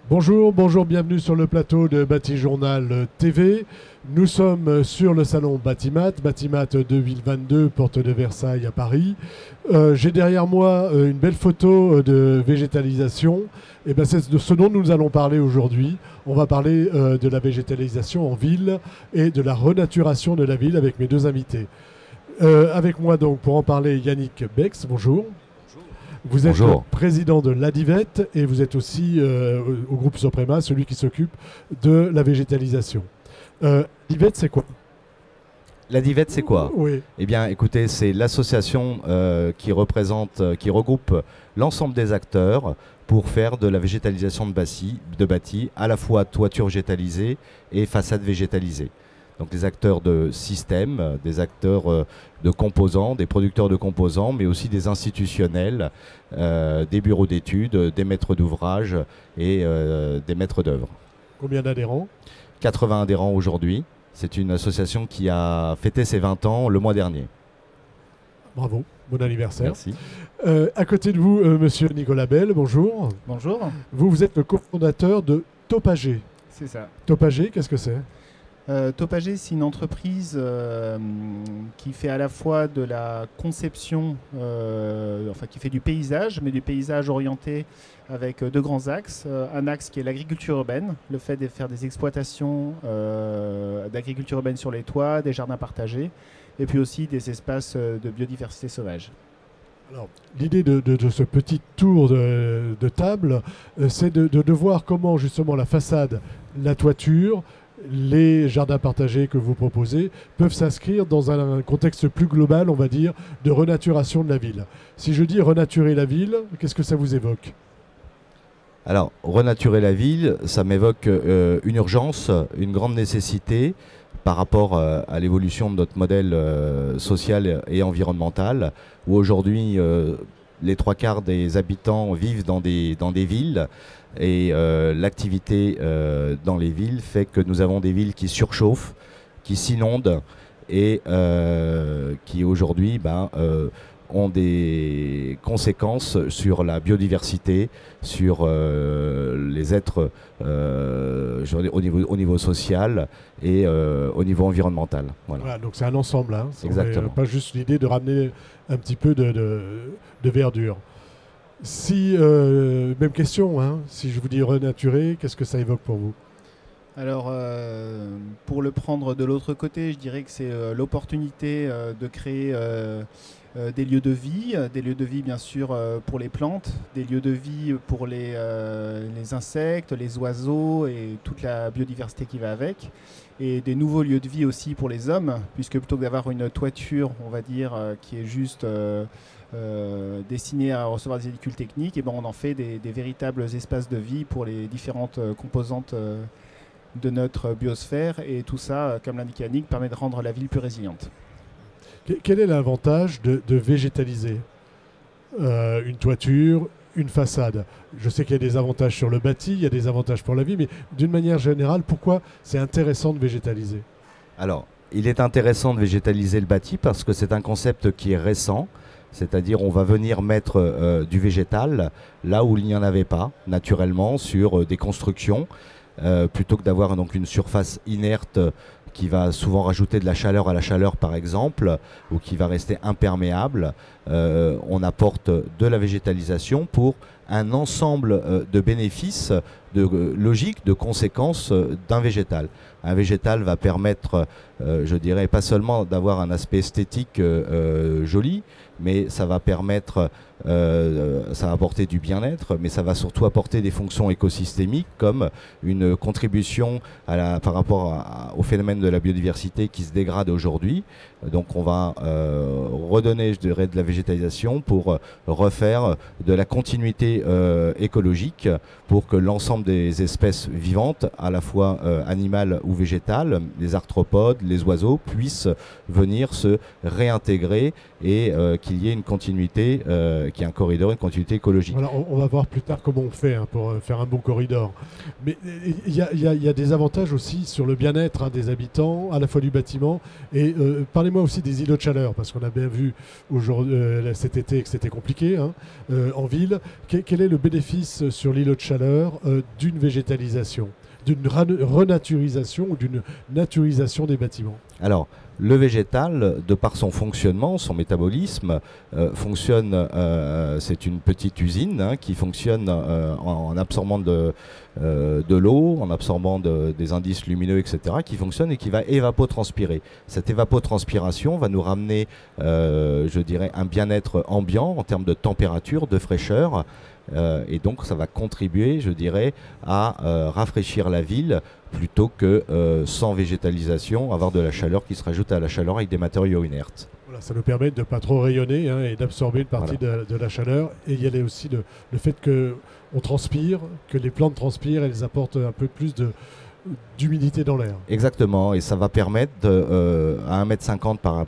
Bonjour, bonjour, bienvenue sur le plateau de Batijournal TV. Nous sommes sur le salon Batimat 2022, porte de Versailles à Paris. J'ai derrière moi une belle photo de végétalisation. Et ben c'est de ce dont nous allons parler aujourd'hui. On va parler de la végétalisation en ville et de la renaturation de la ville avec mes deux invités. Avec moi donc pour en parler Yannick Bex, bonjour. Vous êtes Bonjour. président de l'Adivette et vous êtes aussi au groupe Soprema, celui qui s'occupe de la végétalisation. L'Adivette, c'est quoi? L'Adivette, c'est quoi? Oui. Eh bien, écoutez, c'est l'association qui regroupe l'ensemble des acteurs pour faire de la végétalisation de bâtis, à la fois toiture végétalisée et façade végétalisée. Donc des acteurs de système, des acteurs de composants, des producteurs de composants, mais aussi des institutionnels, des bureaux d'études, des maîtres d'ouvrage et des maîtres d'œuvre. Combien d'adhérents? 80 adhérents aujourd'hui. C'est une association qui a fêté ses 20 ans le mois dernier. Bravo, bon anniversaire. Merci. À côté de vous, monsieur Nicolas Bell, bonjour. Bonjour. Vous êtes le cofondateur de Topager. C'est ça. Topager, qu'est-ce que c'est? Topager, c'est une entreprise qui fait à la fois de la conception, qui fait du paysage, mais du paysage orienté avec deux grands axes. Un axe qui est l'agriculture urbaine, le fait de faire des exploitations d'agriculture urbaine sur les toits, des jardins partagés, et puis aussi des espaces de biodiversité sauvage. Alors, l'idée de ce petit tour de table, c'est de voir comment justement la façade, la toiture, les jardins partagés que vous proposez peuvent s'inscrire dans un contexte plus global, on va dire, de renaturation de la ville. Si je dis renaturer la ville, qu'est-ce que ça vous évoque? Alors, renaturer la ville, ça m'évoque une urgence, une grande nécessité par rapport à l'évolution de notre modèle social et environnemental, où aujourd'hui, les trois quarts des habitants vivent dans des villes et l'activité dans les villes fait que nous avons des villes qui surchauffent, qui s'inondent et qui aujourd'hui ont des conséquences sur la biodiversité, sur les êtres au niveau social et au niveau environnemental. Voilà, donc c'est un ensemble, hein. Exactement. Pas juste l'idée de ramener un petit peu de verdure. Même question, hein, si je vous dis renaturer, qu'est-ce que ça évoque pour vous? Alors, pour le prendre de l'autre côté, je dirais que c'est l'opportunité de créer des lieux de vie bien sûr pour les plantes, des lieux de vie pour les insectes, les oiseaux et toute la biodiversité qui va avec, et des nouveaux lieux de vie aussi pour les hommes, puisque plutôt que d'avoir une toiture, on va dire, qui est juste destinée à recevoir des véhicules techniques, et ben on en fait des véritables espaces de vie pour les différentes composantes de notre biosphère, et tout ça, comme l'indique Yannick, permet de rendre la ville plus résiliente. Quel est l'avantage de végétaliser une toiture, une façade? Je sais qu'il y a des avantages sur le bâti, il y a des avantages pour la vie, mais d'une manière générale, pourquoi c'est intéressant de végétaliser? Alors, il est intéressant de végétaliser le bâti parce que c'est un concept qui est récent, c'est-à-dire on va venir mettre du végétal là où il n'y en avait pas, naturellement, sur des constructions, plutôt que d'avoir donc une surface inerte qui va souvent rajouter de la chaleur à la chaleur par exemple, ou qui va rester imperméable. On apporte de la végétalisation pour un ensemble de bénéfices, de logiques, de conséquences d'un végétal. Un végétal va permettre, je dirais, pas seulement d'avoir un aspect esthétique joli, mais ça va permettre, ça va apporter du bien-être, mais ça va surtout apporter des fonctions écosystémiques comme une contribution par rapport au phénomène de la biodiversité qui se dégrade aujourd'hui. Donc on va redonner, je dirais, de la végétalisation pour refaire de la continuité écologique pour que l'ensemble des espèces vivantes, à la fois animales ou végétales, les arthropodes, les oiseaux, puissent venir se réintégrer et qu'il y ait une continuité, qu'il y ait un corridor, une continuité écologique. Voilà, on va voir plus tard comment on fait pour faire un bon corridor. Mais il y a des avantages aussi sur le bien-être des habitants, à la fois du bâtiment. Et parlez-moi aussi des îlots de chaleur, parce qu'on a bien vu aujourd'hui cet été et que c'était compliqué hein, en ville. Quel est le bénéfice sur l'îlot de chaleur d'une végétalisation, d'une renaturisation ou d'une naturisation des bâtiments? Alors, le végétal, de par son fonctionnement, son métabolisme, fonctionne, c'est une petite usine hein, qui fonctionne en absorbant de l'eau, en absorbant des indices lumineux, etc., qui fonctionne et qui va évapotranspirer. Cette évapotranspiration va nous ramener, je dirais, un bien-être ambiant en termes de température, de fraîcheur, et donc ça va contribuer, je dirais, à rafraîchir la ville plutôt que sans végétalisation, avoir de la chaleur qui se rajoute à la chaleur avec des matériaux inertes. Voilà, ça nous permet de ne pas trop rayonner hein, et d'absorber une partie de la chaleur. Et il y a aussi le fait qu'on transpire, que les plantes transpirent, elles apportent un peu plus d'humidité dans l'air. Exactement, et ça va permettre à 1,50 m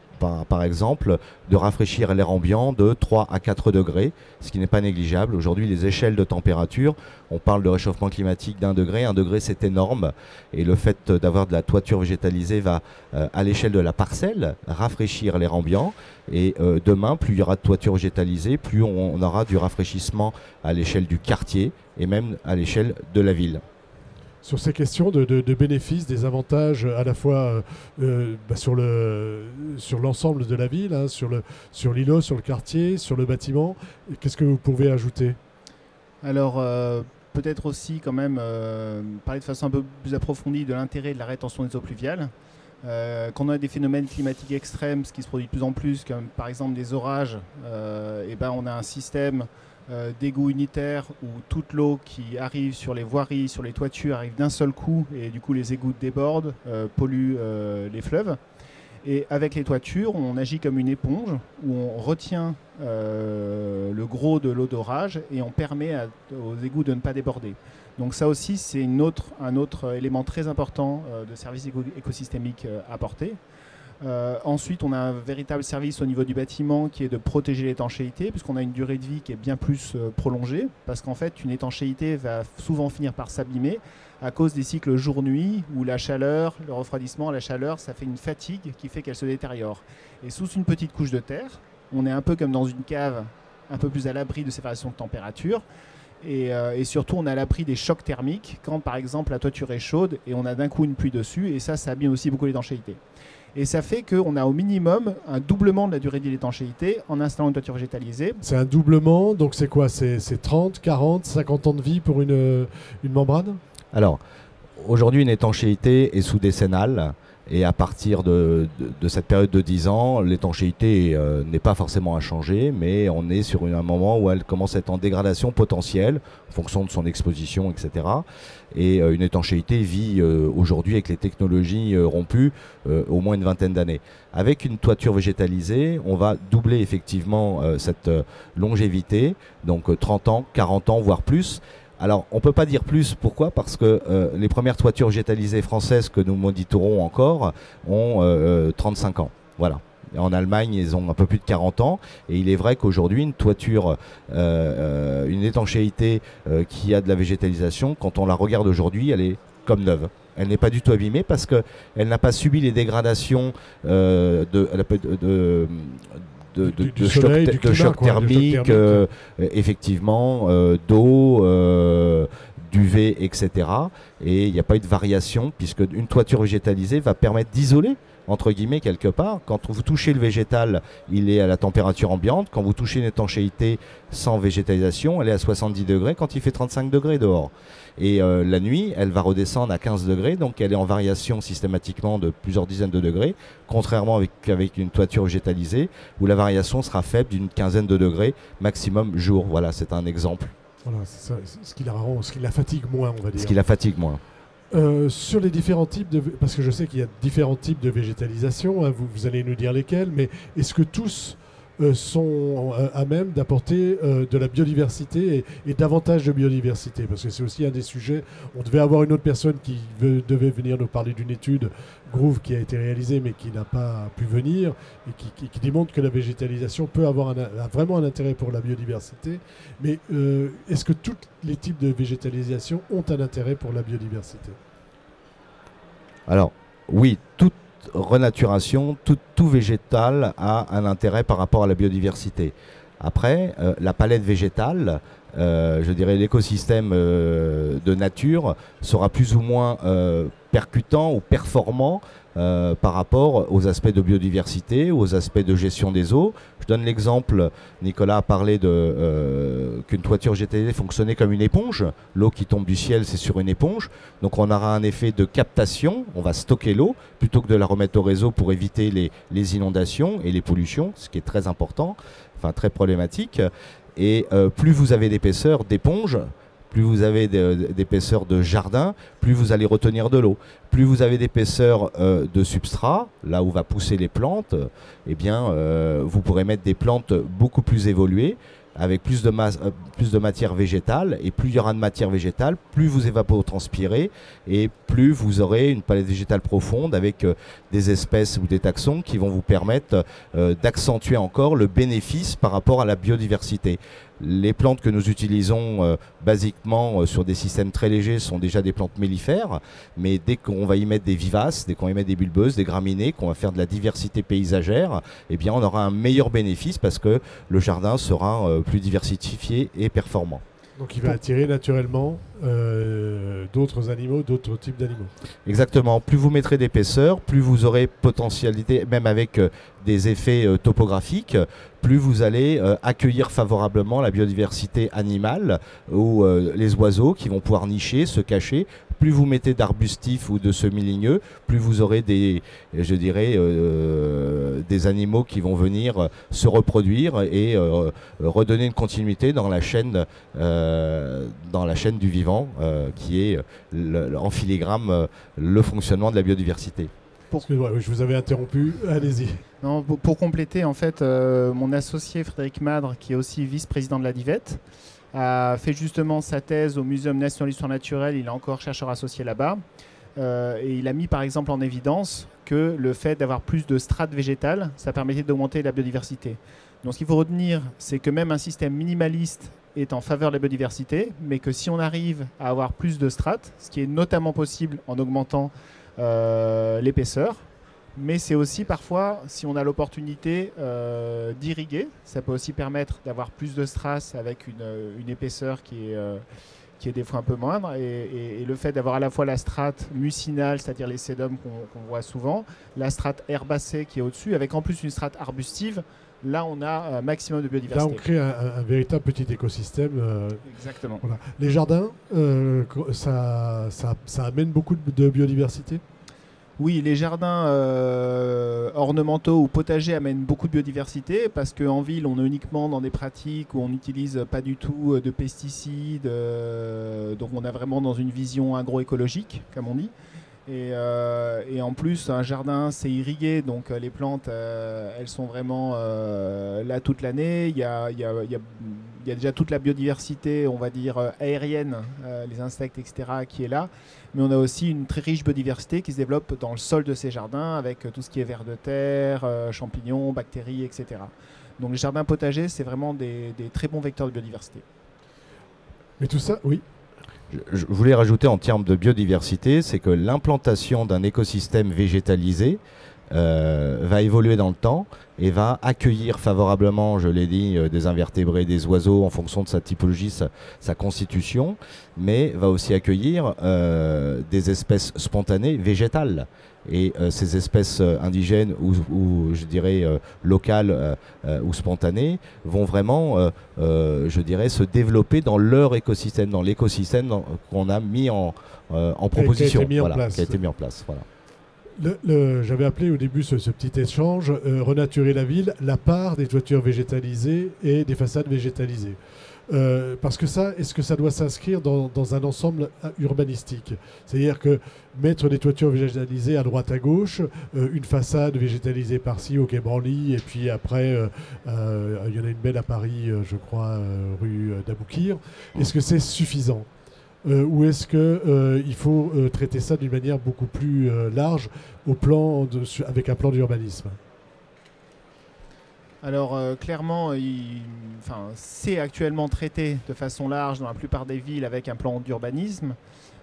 par exemple de rafraîchir l'air ambiant de 3 à 4 degrés, ce qui n'est pas négligeable. Aujourd'hui, les échelles de température, on parle de réchauffement climatique d'1 degré. 1 degré, c'est énorme, et le fait d'avoir de la toiture végétalisée va, à l'échelle de la parcelle, rafraîchir l'air ambiant. Et demain, plus il y aura de toiture végétalisée, plus on aura du rafraîchissement à l'échelle du quartier et même à l'échelle de la ville. Sur ces questions de bénéfices, des avantages à la fois sur l'ensemble de la ville, hein, sur l'îlot, sur le quartier, sur le bâtiment, qu'est-ce que vous pouvez ajouter? Alors, peut-être aussi quand même parler de façon un peu plus approfondie de l'intérêt de la rétention des eaux pluviales. Quand on a des phénomènes climatiques extrêmes, ce qui se produit de plus en plus, comme par exemple des orages, et on a un système d'égouts unitaires où toute l'eau qui arrive sur les voiries, sur les toitures, arrive d'un seul coup, et du coup les égouts débordent, polluent les fleuves. Et avec les toitures, on agit comme une éponge où on retient le gros de l'eau d'orage et on permet aux égouts de ne pas déborder. Donc ça aussi, c'est un autre élément très important de service écosystémique apporté. Ensuite, on a un véritable service au niveau du bâtiment qui est de protéger l'étanchéité, puisqu'on a une durée de vie qui est bien plus prolongée, parce qu'en fait, une étanchéité va souvent finir par s'abîmer à cause des cycles jour-nuit, où la chaleur, le refroidissement, la chaleur, ça fait une fatigue qui fait qu'elle se détériore. Et sous une petite couche de terre, on est un peu comme dans une cave, un peu plus à l'abri de ces variations de température. Et surtout, on est à l'abri des chocs thermiques, quand par exemple la toiture est chaude et on a d'un coup une pluie dessus, et ça abîme aussi beaucoup l'étanchéité. Et ça fait qu'on a au minimum un doublement de la durée de vie de l'étanchéité en installant une toiture végétalisée. C'est un doublement, donc c'est quoi? C'est 30, 40, 50 ans de vie pour une membrane? Alors, aujourd'hui, une étanchéité est sous décennale. Et à partir de cette période de 10 ans, l'étanchéité n'est pas forcément à changer, mais on est sur un moment où elle commence à être en dégradation potentielle, en fonction de son exposition, etc. Et une étanchéité vit aujourd'hui, avec les technologies rompues, au moins une vingtaine d'années. Avec une toiture végétalisée, on va doubler effectivement cette longévité, donc 30 ans, 40 ans, voire plus. Alors, on ne peut pas dire plus. Pourquoi? Parce que les premières toitures végétalisées françaises que nous monitorons encore ont 35 ans. Voilà. Et en Allemagne, ils ont un peu plus de 40 ans. Et il est vrai qu'aujourd'hui, une toiture, une étanchéité qui a de la végétalisation, quand on la regarde aujourd'hui, elle est comme neuve. Elle n'est pas du tout abîmée parce qu'elle n'a pas subi les dégradations de choc thermique, effectivement, d'eau, d'UV, etc. Et il n'y a pas eu de variation, puisque une toiture végétalisée va permettre d'isoler, entre guillemets, quelque part. Quand vous touchez le végétal, il est à la température ambiante. Quand vous touchez une étanchéité sans végétalisation, elle est à 70 degrés quand il fait 35 degrés dehors. Et la nuit, elle va redescendre à 15 degrés, donc elle est en variation systématiquement de plusieurs dizaines de degrés, contrairement avec une toiture végétalisée, où la variation sera faible d'une quinzaine de degrés, maximum jour. Voilà, c'est un exemple. Voilà, c'est ça, ce qui la fatigue moins, on va dire. Ce qui la fatigue moins. Sur les différents types parce que je sais qu'il y a différents types de végétalisation, hein, vous allez nous dire lesquels, mais est-ce que tous sont à même d'apporter de la biodiversité et davantage de biodiversité? Parce que c'est aussi un des sujets. On devait avoir une autre personne qui devait venir nous parler d'une étude Groove qui a été réalisée mais qui n'a pas pu venir et qui démontre que la végétalisation peut avoir vraiment un intérêt pour la biodiversité. Mais est-ce que tous les types de végétalisation ont un intérêt pour la biodiversité? Alors, oui, renaturation, tout végétal a un intérêt par rapport à la biodiversité. Après, la palette végétale, je dirais l'écosystème de nature sera plus ou moins percutant ou performant par rapport aux aspects de biodiversité, aux aspects de gestion des eaux. Je donne l'exemple, Nicolas a parlé qu'une toiture végétalisée fonctionnait comme une éponge. L'eau qui tombe du ciel, c'est sur une éponge. Donc on aura un effet de captation, on va stocker l'eau plutôt que de la remettre au réseau pour éviter les inondations et les pollutions, ce qui est très important, enfin très problématique. Et plus vous avez d'épaisseur d'éponge, plus vous avez d'épaisseur de jardin, plus vous allez retenir de l'eau. Plus vous avez d'épaisseur de substrat, là où va pousser les plantes, eh bien, vous pourrez mettre des plantes beaucoup plus évoluées, avec plus de matière végétale. Et plus il y aura de matière végétale, plus vous évapotranspirez et plus vous aurez une palette végétale profonde avec des espèces ou des taxons qui vont vous permettre d'accentuer encore le bénéfice par rapport à la biodiversité. Les plantes que nous utilisons basiquement sur des systèmes très légers sont déjà des plantes mellifères, mais dès qu'on va y mettre des vivaces, dès qu'on va y mettre des bulbeuses, des graminées, qu'on va faire de la diversité paysagère, eh bien on aura un meilleur bénéfice parce que le jardin sera plus diversifié et performant. Donc il va attirer naturellement d'autres animaux, d'autres types d'animaux. Exactement. Plus vous mettrez d'épaisseur, plus vous aurez potentialité, même avec des effets topographiques, plus vous allez accueillir favorablement la biodiversité animale ou les oiseaux qui vont pouvoir nicher, se cacher. Plus vous mettez d'arbustifs ou de semi-ligneux, plus vous aurez des animaux qui vont venir se reproduire et redonner une continuité dans la chaîne du vivant, qui est en filigrane le fonctionnement de la biodiversité. Excusez-moi, je vous avais interrompu, allez-y. Non, pour compléter, en fait, mon associé Frédéric Madre, qui est aussi vice-président de la DIVET, a fait justement sa thèse au Muséum national d'histoire naturelle. Il est encore chercheur associé là-bas. Et il a mis par exemple en évidence que le fait d'avoir plus de strates végétales, ça permettait d'augmenter la biodiversité. Donc ce qu'il faut retenir, c'est que même un système minimaliste est en faveur de la biodiversité, mais que si on arrive à avoir plus de strates, ce qui est notamment possible en augmentant l'épaisseur, mais c'est aussi parfois, si on a l'opportunité d'irriguer, ça peut aussi permettre d'avoir plus de strass avec une épaisseur qui est des fois un peu moindre, et le fait d'avoir à la fois la strate mucinale, c'est-à-dire les sédums qu'on voit souvent, la strate herbacée qui est au-dessus, avec en plus une strate arbustive, là on a un maximum de biodiversité. Là on crée un véritable petit écosystème. Exactement. Voilà. Les jardins, ça amène beaucoup de biodiversité ? Oui, les jardins ornementaux ou potagers amènent beaucoup de biodiversité parce qu'en ville, on est uniquement dans des pratiques où on n'utilise pas du tout de pesticides. Donc on est vraiment dans une vision agroécologique, comme on dit. Et en plus, un jardin, c'est irrigué, donc les plantes, elles sont vraiment là toute l'année. Il y a déjà toute la biodiversité, on va dire, aérienne, les insectes, etc., qui est là. Mais on a aussi une très riche biodiversité qui se développe dans le sol de ces jardins, avec tout ce qui est vers de terre, champignons, bactéries, etc. Donc les jardins potagers, c'est vraiment des très bons vecteurs de biodiversité. Mais tout ça, oui. Je voulais rajouter en termes de biodiversité, c'est que l'implantation d'un écosystème végétalisé va évoluer dans le temps et va accueillir favorablement, je l'ai dit, des invertébrés, des oiseaux en fonction de sa typologie, sa constitution, mais va aussi accueillir des espèces spontanées végétales. Et ces espèces indigènes ou je dirais locales ou spontanées vont vraiment, je dirais, se développer dans leur écosystème, dans l'écosystème qu'on a mis en proposition, qui a été mis en place. Voilà. J'avais appelé au début ce petit échange renaturer la ville, la part des toitures végétalisées et des façades végétalisées. Parce que ça, est-ce que ça doit s'inscrire dans un ensemble urbanistique ? C'est-à-dire que mettre des toitures végétalisées à droite à gauche, une façade végétalisée par-ci au Quai Branly, et puis après, il y en a une belle à Paris, je crois, rue d'Aboukir. Est-ce que c'est suffisant ? Ou est-ce qu'il faut traiter ça d'une manière beaucoup plus large avec un plan d'urbanisme ? Alors clairement, c'est actuellement traité de façon large dans la plupart des villes avec un plan d'urbanisme.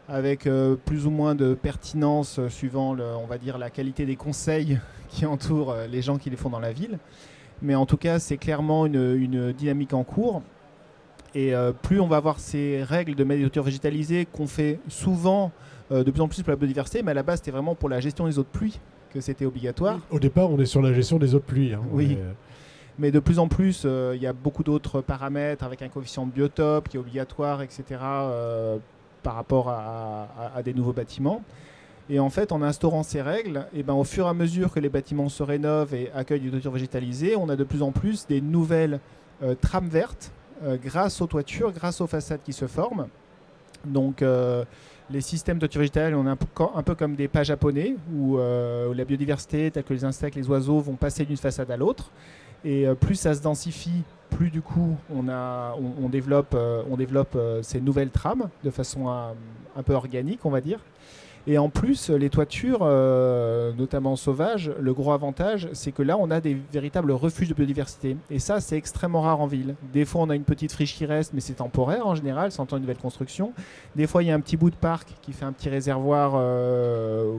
avec plus ou moins de pertinence suivant, on va dire, la qualité des conseils qui entourent les gens qui les font dans la ville. Mais en tout cas, c'est clairement une dynamique en cours. Et plus on va avoir ces règles de toiture végétalisée qu'on fait souvent de plus en plus pour la biodiversité, mais à la base, c'était vraiment pour la gestion des eaux de pluie que c'était obligatoire. Au départ, on est sur la gestion des eaux de pluie. Hein. Oui. Mais de plus en plus, il y a beaucoup d'autres paramètres avec un coefficient de biotope qui est obligatoire, etc., par rapport à des nouveaux bâtiments. Et en fait, en instaurant ces règles, et ben, au fur et à mesure que les bâtiments se rénovent et accueillent des toitures végétalisées, on a de plus en plus des nouvelles trames vertes grâce aux toitures, grâce aux façades qui se forment. Donc, les systèmes de toiture végétale, on est un peu comme des pas japonais où la biodiversité, telle que les insectes, les oiseaux, vont passer d'une façade à l'autre. Et plus ça se densifie, plus du coup on développe ces nouvelles trames de façon un peu organique, on va dire. Et en plus, les toitures, notamment sauvages, le gros avantage, c'est que là, on a des véritables refuges de biodiversité. Et ça, c'est extrêmement rare en ville. Des fois, on a une petite friche qui reste, mais c'est temporaire en général, sans une nouvelle construction. Des fois, il y a un petit bout de parc qui fait un petit réservoir,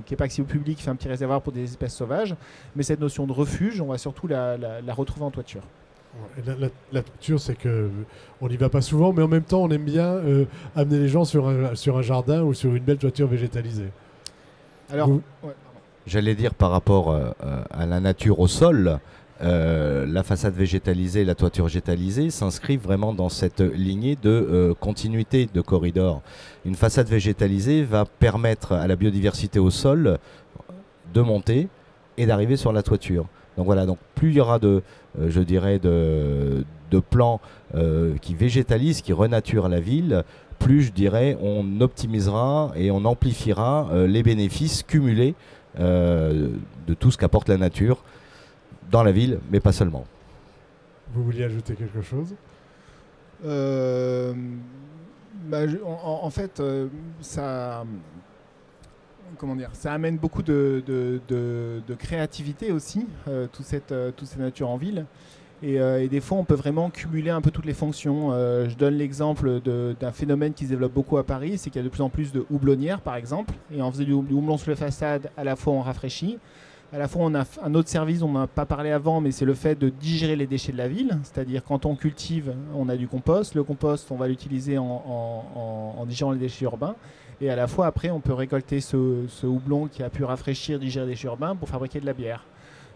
qui n'est pas accessible au public, qui fait un petit réservoir pour des espèces sauvages. Mais cette notion de refuge, on va surtout la retrouver en toiture. La toiture, c'est qu'on n'y va pas souvent, mais en même temps, on aime bien amener les gens sur un jardin ou sur une belle toiture végétalisée. Alors, j'allais dire par rapport à la nature au sol, la façade végétalisée et la toiture végétalisée s'inscrivent vraiment dans cette lignée de continuité de corridor. Une façade végétalisée va permettre à la biodiversité au sol de monter et d'arriver sur la toiture. Donc voilà, donc plus il y aura de plans qui végétalisent, qui renaturent la ville, plus je dirais on optimisera et on amplifiera les bénéfices cumulés de tout ce qu'apporte la nature dans la ville, mais pas seulement. Vous vouliez ajouter quelque chose ? En fait, ça... Comment dire, ça amène beaucoup de créativité aussi, toute cette nature en ville. Et des fois, on peut vraiment cumuler un peu toutes les fonctions. Je donne l'exemple d'un phénomène qui se développe beaucoup à Paris, c'est qu'il y a de plus en plus de houblonnières, par exemple. Et en faisant du houblon sur les façades, à la fois on rafraîchit, à la fois on a un autre service dont on n'a pas parlé avant, mais c'est le fait de digérer les déchets de la ville. C'est-à-dire quand on cultive, on a du compost. Le compost, on va l'utiliser en digérant les déchets urbains. Et à la fois, après, on peut récolter ce houblon qui a pu rafraîchir, digérer des déchets urbains pour fabriquer de la bière.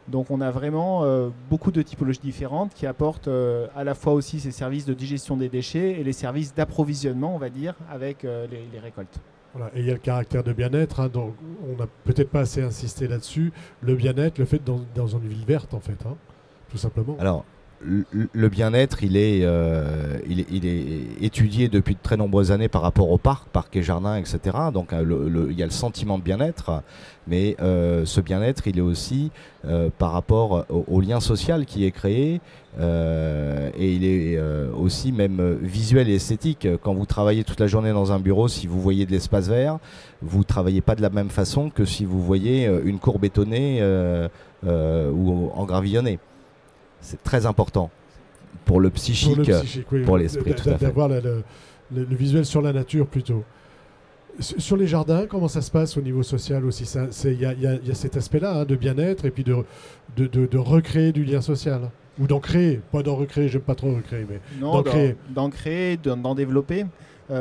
Donc on a vraiment beaucoup de typologies différentes qui apportent à la fois aussi ces services de digestion des déchets et les services d'approvisionnement, on va dire, avec les récoltes. Voilà. Et il y a le caractère de bien-être, hein, donc on n'a peut-être pas assez insisté là-dessus. Le bien-être, le fait dans une ville verte, en fait, hein, tout simplement. Alors, le bien-être, il est étudié depuis de très nombreuses années par rapport au parcs et jardins, etc. Donc il y a le sentiment de bien-être, mais ce bien-être, il est aussi par rapport au lien social qui est créé, et il est aussi même visuel et esthétique. Quand vous travaillez toute la journée dans un bureau, si vous voyez de l'espace vert, vous ne travaillez pas de la même façon que si vous voyez une cour bétonnée ou en gravillonné. C'est très important pour le psychique, oui, pour l'esprit, tout à fait. D'avoir le visuel sur la nature plutôt. Sur les jardins, comment ça se passe au niveau social aussi ? Il y a cet aspect-là, hein, de bien-être et puis de recréer du lien social. Ou d'en créer, pas d'en recréer, j'aime pas trop recréer, mais d'en créer, d'en développer.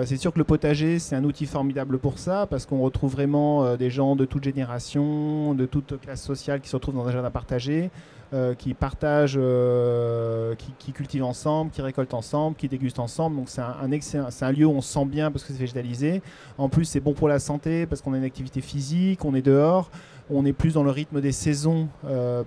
C'est sûr que le potager, c'est un outil formidable pour ça, parce qu'on retrouve vraiment des gens de toute génération, de toute classe sociale qui se retrouvent dans un jardin partagé, qui partagent, qui cultivent ensemble, qui récoltent ensemble, qui dégustent ensemble. Donc c'est un lieu où on se sent bien parce que c'est végétalisé. En plus, c'est bon pour la santé parce qu'on a une activité physique, on est dehors. On est plus dans le rythme des saisons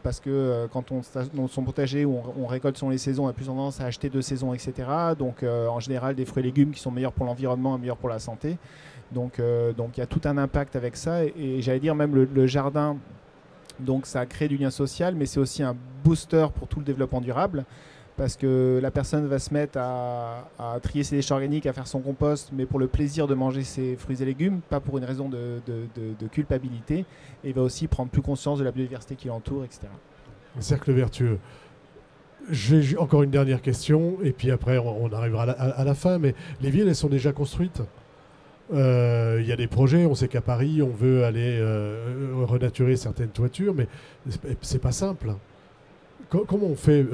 parce que quand on dans son potager où on récolte selon les saisons, on a plus tendance à acheter de saison, etc. Donc en général des fruits et légumes qui sont meilleurs pour l'environnement et meilleurs pour la santé. Donc il y a tout un impact avec ça et j'allais dire même le jardin, donc ça crée du lien social, mais c'est aussi un booster pour tout le développement durable. Parce que la personne va se mettre à trier ses déchets organiques, à faire son compost, mais pour le plaisir de manger ses fruits et légumes, pas pour une raison de culpabilité, et va aussi prendre plus conscience de la biodiversité qui l'entoure, etc. Un cercle vertueux. J'ai encore une dernière question, et puis après on arrivera à la fin, mais les villes, elles sont déjà construites ? Il y a des projets, on sait qu'à Paris, on veut aller renaturer certaines toitures, mais c'est pas simple. Comment on fait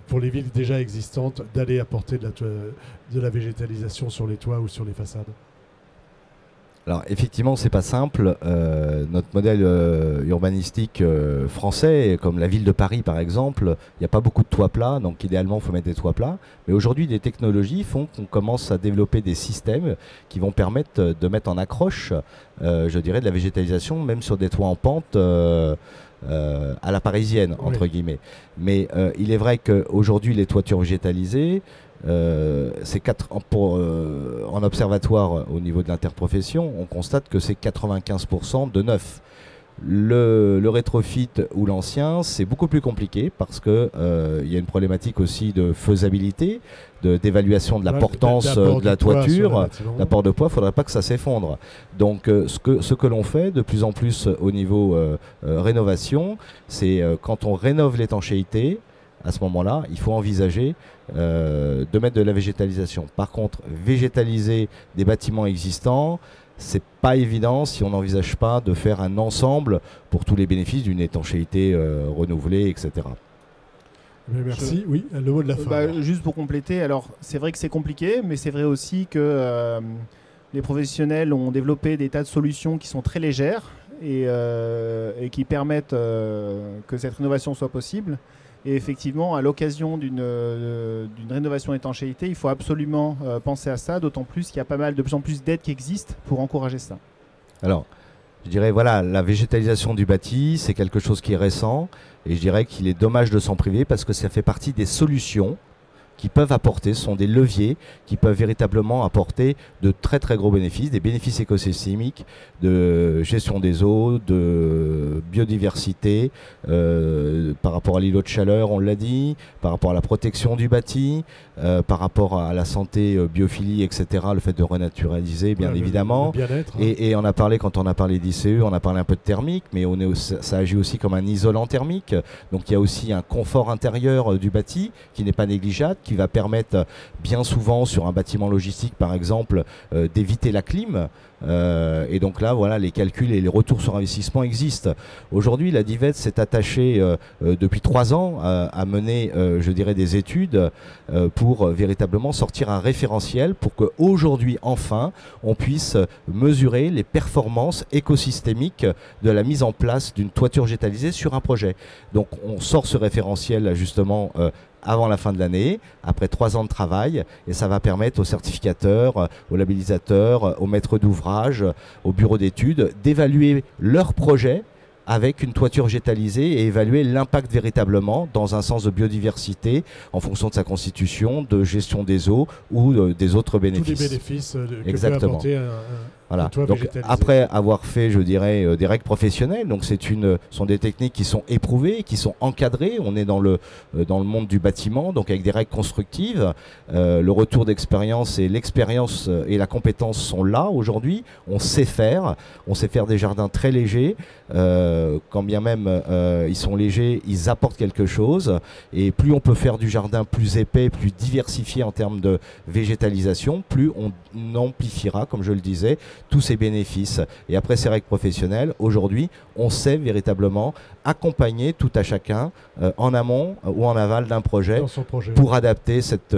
pour les villes déjà existantes d'aller apporter de la végétalisation sur les toits ou sur les façades? Alors effectivement, c'est pas simple. Notre modèle urbanistique français, comme la ville de Paris par exemple, il n'y a pas beaucoup de toits plats, donc idéalement il faut mettre des toits plats. Mais aujourd'hui, des technologies font qu'on commence à développer des systèmes qui vont permettre de mettre en accroche, je dirais, de la végétalisation, même sur des toits en pente. À la parisienne, entre guillemets. Mais il est vrai qu'aujourd'hui, les toitures végétalisées, en observatoire au niveau de l'interprofession, on constate que c'est 95% de neuf. Le rétrofit ou l'ancien, c'est beaucoup plus compliqué parce qu'il y a une problématique aussi de faisabilité, d'évaluation de la portance de la toiture, l'apport de poids, il ne faudrait pas que ça s'effondre. Donc ce que l'on fait de plus en plus au niveau rénovation, c'est quand on rénove l'étanchéité, à ce moment-là, il faut envisager de mettre de la végétalisation. Par contre, végétaliser des bâtiments existants, c'est pas évident si on n'envisage pas de faire un ensemble pour tous les bénéfices d'une étanchéité renouvelée, etc. Mais merci. Oui, le mot de la fin. Juste pour compléter, alors c'est vrai que c'est compliqué, mais c'est vrai aussi que les professionnels ont développé des tas de solutions qui sont très légères et qui permettent que cette rénovation soit possible. Et effectivement, à l'occasion d'une rénovation d'étanchéité, il faut absolument penser à ça, d'autant plus qu'il y a de plus en plus d'aides qui existent pour encourager ça. Alors, je dirais, voilà, la végétalisation du bâti, c'est quelque chose qui est récent, et je dirais qu'il est dommage de s'en priver parce que ça fait partie des solutions qui peuvent apporter, ce sont des leviers qui peuvent véritablement apporter de très très gros bénéfices, des bénéfices écosystémiques, de gestion des eaux, de biodiversité, par rapport à l'îlot de chaleur, on l'a dit, par rapport à la protection du bâti, par rapport à la santé, biophilie, etc., le fait de renaturaliser, bien évidemment. Le bien-être, hein. Et on a parlé, quand on a parlé d'ICE, on a parlé un peu de thermique, mais ça agit aussi comme un isolant thermique. Donc il y a aussi un confort intérieur du bâti qui n'est pas négligeable, qui va permettre bien souvent sur un bâtiment logistique par exemple d'éviter la clim. Et donc là, voilà, les calculs et les retours sur investissement existent. Aujourd'hui, la DIVET s'est attachée depuis 3 ans à mener, je dirais, des études pour véritablement sortir un référentiel pour qu'aujourd'hui, enfin, on puisse mesurer les performances écosystémiques de la mise en place d'une toiture végétalisée sur un projet. Donc, on sort ce référentiel justement avant la fin de l'année, après 3 ans de travail, et ça va permettre aux certificateurs, aux labellisateurs, aux maîtres d'ouvrage, aux bureaux d'études d'évaluer leur projet avec une toiture végétalisée et évaluer l'impact véritablement dans un sens de biodiversité en fonction de sa constitution, de gestion des eaux ou des autres bénéfices. Tous les bénéfices que Exactement. peut apporter Voilà. Donc, après avoir fait, je dirais, des règles professionnelles, donc sont des techniques qui sont éprouvées, qui sont encadrées. On est dans le monde du bâtiment, donc avec des règles constructives. Le retour d'expérience et l'expérience et la compétence sont là aujourd'hui. On sait faire des jardins très légers. Quand bien même ils sont légers, ils apportent quelque chose. Et plus on peut faire du jardin plus épais, plus diversifié en termes de végétalisation, plus on amplifiera, comme je le disais, tous ces bénéfices. Et après ces règles professionnelles, aujourd'hui, on sait véritablement accompagner tout à chacun en amont ou en aval d'un projet, pour adapter cette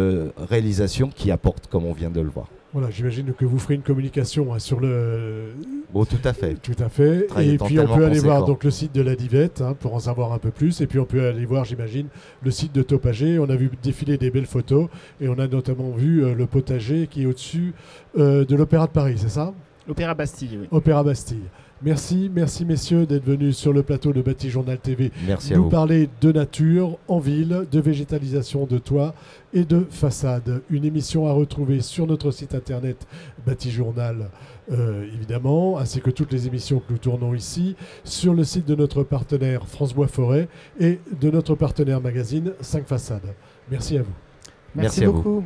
réalisation qui apporte, comme on vient de le voir. Voilà, j'imagine que vous ferez une communication sur le... Bon, tout à fait. Tout à fait. Et puis on peut aller voir donc le site de la DIVET pour en savoir un peu plus. Et puis on peut aller voir, j'imagine, le site de Topagé. On a vu défiler des belles photos. Et on a notamment vu le potager qui est au-dessus de l'Opéra de Paris, c'est ça? L'Opéra Bastille, oui. Opéra Bastille. Merci messieurs d'être venus sur le plateau de Bâti Journal TV nous parler de nature en ville, de végétalisation de toits et de façades. Une émission à retrouver sur notre site internet Bâti Journal, évidemment, ainsi que toutes les émissions que nous tournons ici, sur le site de notre partenaire France Bois Forêt et de notre partenaire magazine 5 Façades. Merci à vous. Merci beaucoup.